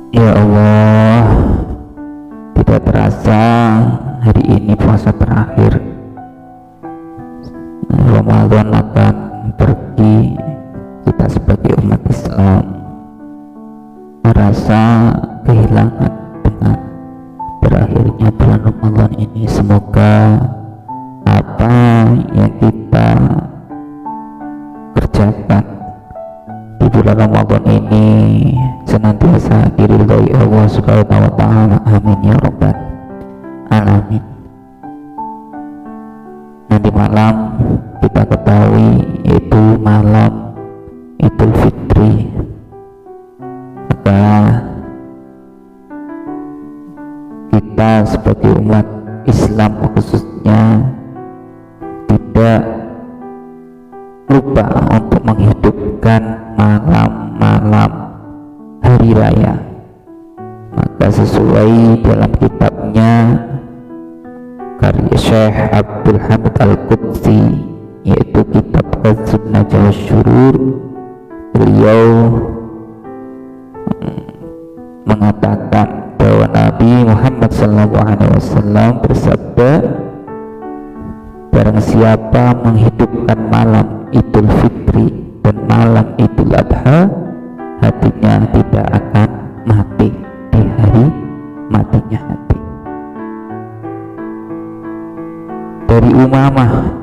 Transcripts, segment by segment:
Ya Allah, tidak terasa hari ini puasa terakhir. Ramadan akan pergi. Kita sebagai umat Islam merasa kehilangan dengan berakhirnya bulan Ramadan ini. Semoga apa yang kita kerjakan di bulan Ramadan ini senantiasa diridhoi Allah Subhanahu wa taala. Amin ya rabbal alamin. Nanti malam kita ketahui yaitu malam Idul Fitri, maka kita sebagai umat Islam khususnya tidak lupa untuk menghidupkan malam-malam hari raya. Maka sesuai dalam kitabnya karya Syekh Abdul Hamid Al-Qudsi, yaitu kitab Qadzun Najwa Syurur, beliau mengatakan bahwa Nabi Muhammad SAW bersabda, barang siapa menghidupkan malam Idul Fitri dan malam Idul Adha, hatinya tidak akan mati di hari matinya hati. Dari Umamah,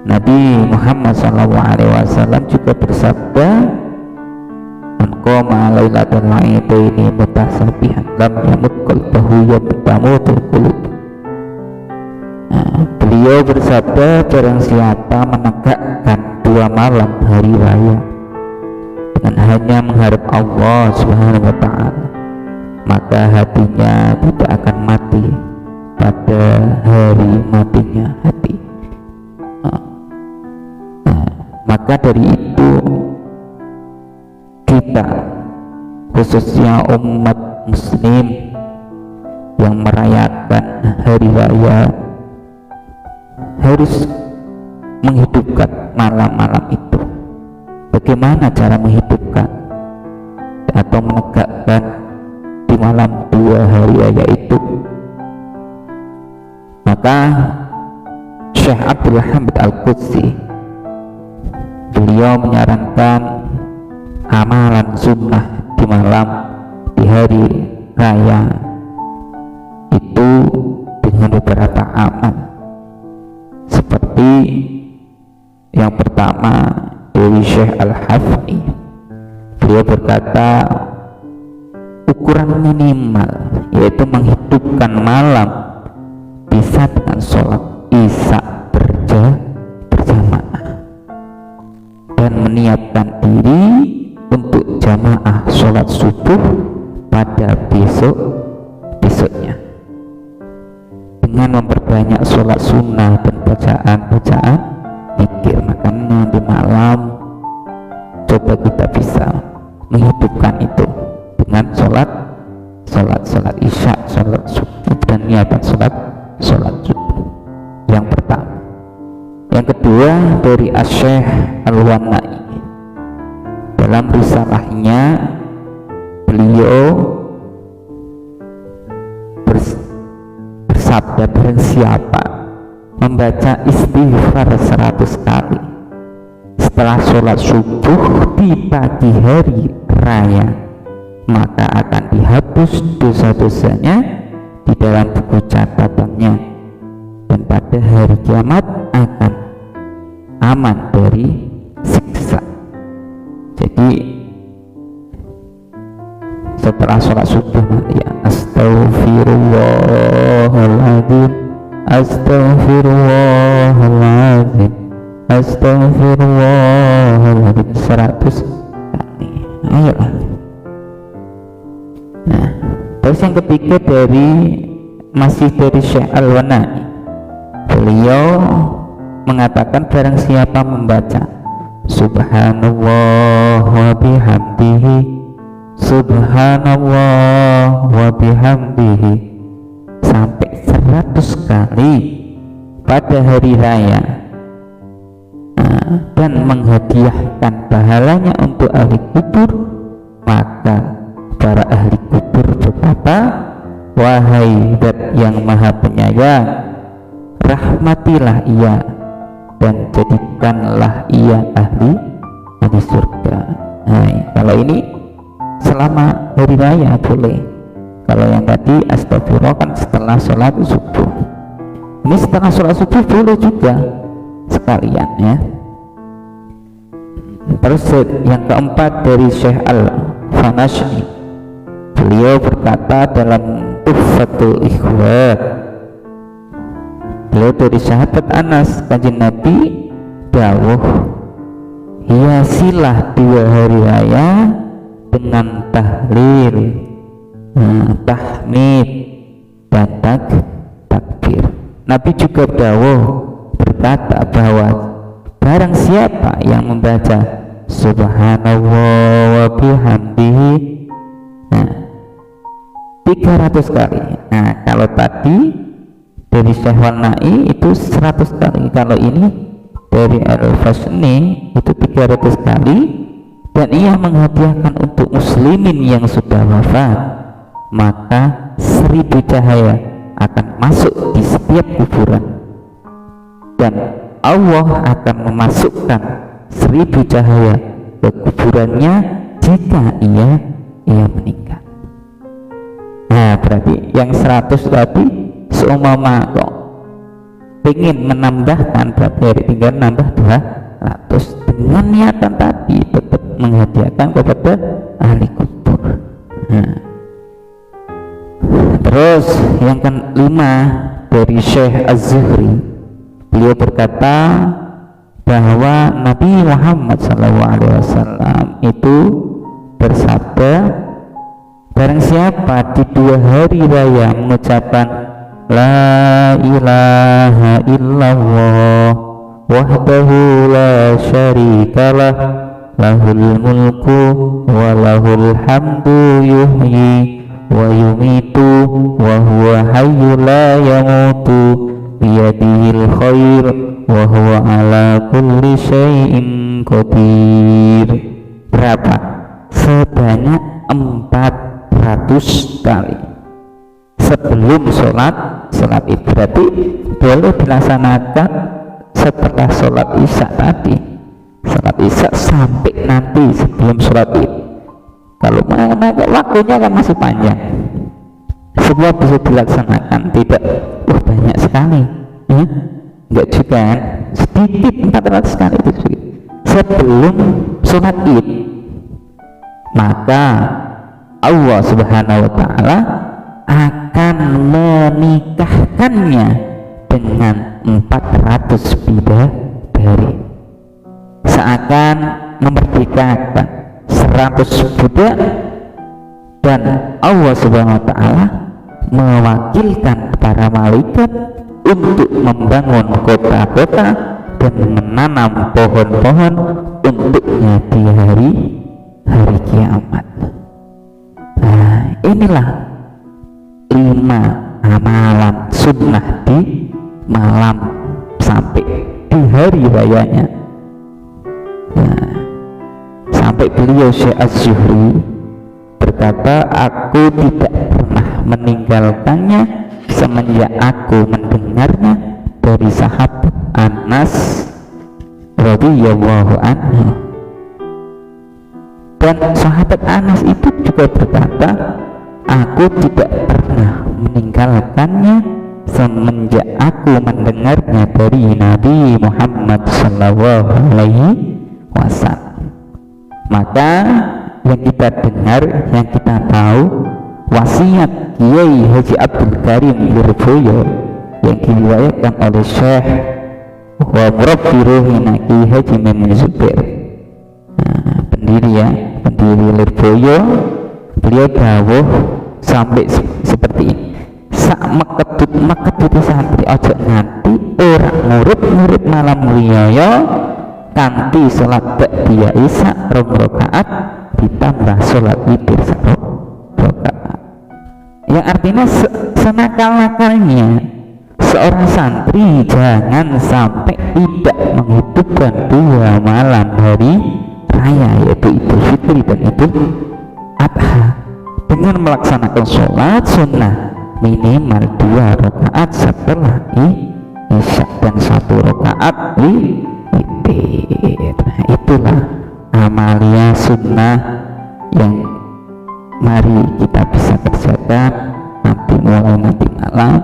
Nabi Muhammad SAW juga bersabda, man qama lailatal aidaini mutasabihan lam yamut qalbuhu yawma tamutul qulub. Beliau bersabda, barang siapa menegakkan dua malam hari raya dengan hanya mengharap Allah Subhanahu wa taala, maka hatinya tidak akan mati pada hari matinya hati. Maka dari itu kita khususnya umat muslim yang merayakan hari raya harus menghidupkan malam-malam itu. Bagaimana cara menghidupkan atau menegakkan di malam dua hari raya itu? Maka Syekh Abdul Hamid Al-Qudsi, beliau menyarankan amalan sunnah di malam di hari raya itu dengan beberapa amal. Seperti yang pertama dari Syekh Al-Hafni, beliau berkata ukuran minimal yaitu menghidupkan malam bisa dengan sholat isya berjamaah dan menyiapkan diri untuk jamaah sholat subuh pada besoknya dengan memperbanyak sholat sunnah dan bacaan zikir. Makanya di malam coba kita bisa menghidupkan itu dengan sholat isya, sholat subuh, dan niatan sholat subuh. Yang pertama. Yang kedua dari Asy-Syaikh Al-Wanai, dalam risalahnya beliau bersabda, barang siapa membaca istighfar 100 kali setelah sholat subuh di pagi hari raya, maka akan dihapus dosa-dosanya di dalam buku catatannya, dan pada hari kiamat akan aman dari siksa. Jadi setelah sholat subuh nanti ya, astaghfirullahaladzim, astaghfirullahaladzim, astaghfirullahaladzim 100 kali. Ayolah. Nah, terus yang ketiga masih dari Syekh Al-Wanai, beliau mengatakan barang siapa membaca subhanallah wa bihamdihi, subhanallah wa bihamdihi sampai 100 kali pada hari raya, dan menghadiahkan pahalanya untuk ahli kubur, maka para ahli kubur berkata, wahai zat yang maha penyayang, rahmatilah ia dan jadikanlah ia ahli surga. Nah, kalau ini selama hari raya boleh. Kalau yang tadi astagfirullah kan setelah sholat subuh. Ini setelah sholat subuh boleh juga sekalian ya. Terus yang keempat dari Syekh Al-Fanashni, beliau berkata dalam Tuhfatul Ikhwan, beliau dari sahabat Anas, kanjeng Nabi dawuh, hiasilah dua hari raya dengan tahlil, tahmid dan takbir. Nabi juga dawuh berkata bahwa barang siapa yang membaca subhanallah wa bihamdihi 300 kali. Nah, kalau tadi dari Syekh Walnai itu 100 kali, kalau ini dari Al-Fasni itu 300 kali, dan ia menghadiahkan untuk muslimin yang sudah wafat, maka 1000 cahaya akan masuk di setiap kuburan, dan Allah akan memasukkan 1000 cahaya ke kuburannya jika ia meninggal. Nah, berarti yang 100 tadi seumpama kok ingin menambahkan, berarti hari tinggal nambah 200 dengan niatan tadi tetap menghadiahkan kepada ahli kubur. Nah, terus yang kelima dari Syekh Az-Zuhri, beliau berkata bahwa Nabi Muhammad SAW itu bersabda, barang siapa di 2 hari raya mengucapkan la ilaha illallah wahdahu la syarikalah lahul mulku wa lahul hamdu yuhyi wa yumitu wa huwa hayyu la yamutu biyadihil khair wa huwa ala kulli syai'in qadir. Berapa? Sebanyak 400 kali sebelum sholat id. Berarti boleh dilaksanakan setelah sholat isya tadi, sholat isya sampai nanti sebelum sholat id. Kalau waktunya kan masih panjang, semua bisa dilaksanakan, tidak banyak sekali ya? Enggak juga kan, sedikit 400 kali itu sedikit. Sebelum sholat id, maka Allah Subhanahu wa Ta'ala akan menikahkannya dengan 400 bidadari, seakan memerdekakan 100 budak, dan Allah Subhanahu wa Ta'ala mewakilkan para malaikat untuk membangun kota-kota dan menanam pohon-pohon untuknya di hari kiamat. Nah, inilah 5 amalan sunnah di malam sampai di hari rayanya. Nah, sampai beliau Syekh Az-Zuhri berkata, aku tidak pernah meninggalkannya semenjak aku mendengarnya dari sahabat Anas radhiyallahu anhu. Dan sahabat Anas itu juga berkata, aku tidak pernah meninggalkannya semenjak aku mendengarnya dari Nabi Muhammad SAW. Maka yang kita dengar, yang kita tahu, wasiat Kiai Haji Abdul Karim Lirboyo yang diriwayatkan oleh Syekh wa Murabbi Ruhina Kiai Haji Maimun Zubair, pendiri Lirboyo, beliau dawuh sampai seperti ini, sak meketut santri ojo nganti ora ngurip malam riyaya kanthi salat ba'diyah isya 2 rakaat ditambah salat witir 1 rakaat. Yang artinya senakal-nakalnya seorang santri jangan sampai tidak menghidupkan 2 malam hari raya, yaitu Idul Fitri dan Idul Adha, dengan melaksanakan sholat sunnah minimal 2 rakaat setelah isya dan 1 rakaat witir. Nah, itulah amalia sunnah yang mari kita bisa kerjakan nanti mulai nanti malam.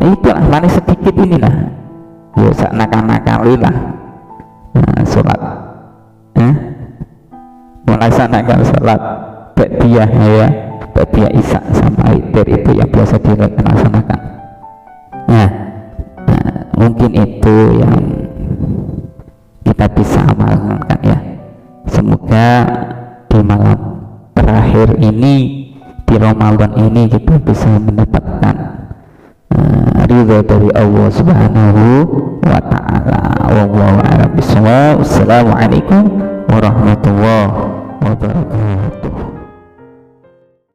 Itulah paling sedikit inilah ya sak nakal-nakalilah sholat melaksanakan sholat ba'diyah ya, ba'diyah isya sama witir itu yang biasa dilaksanakan. Nah, mungkin itu yang kita bisa amalkan ya. Semoga di malam terakhir ini di Ramadan ini kita bisa mendapatkan ridha dari Allah Subhanahu wa ta'ala. Wallahu a'lam bishawab. Assalamualaikum warahmatullahi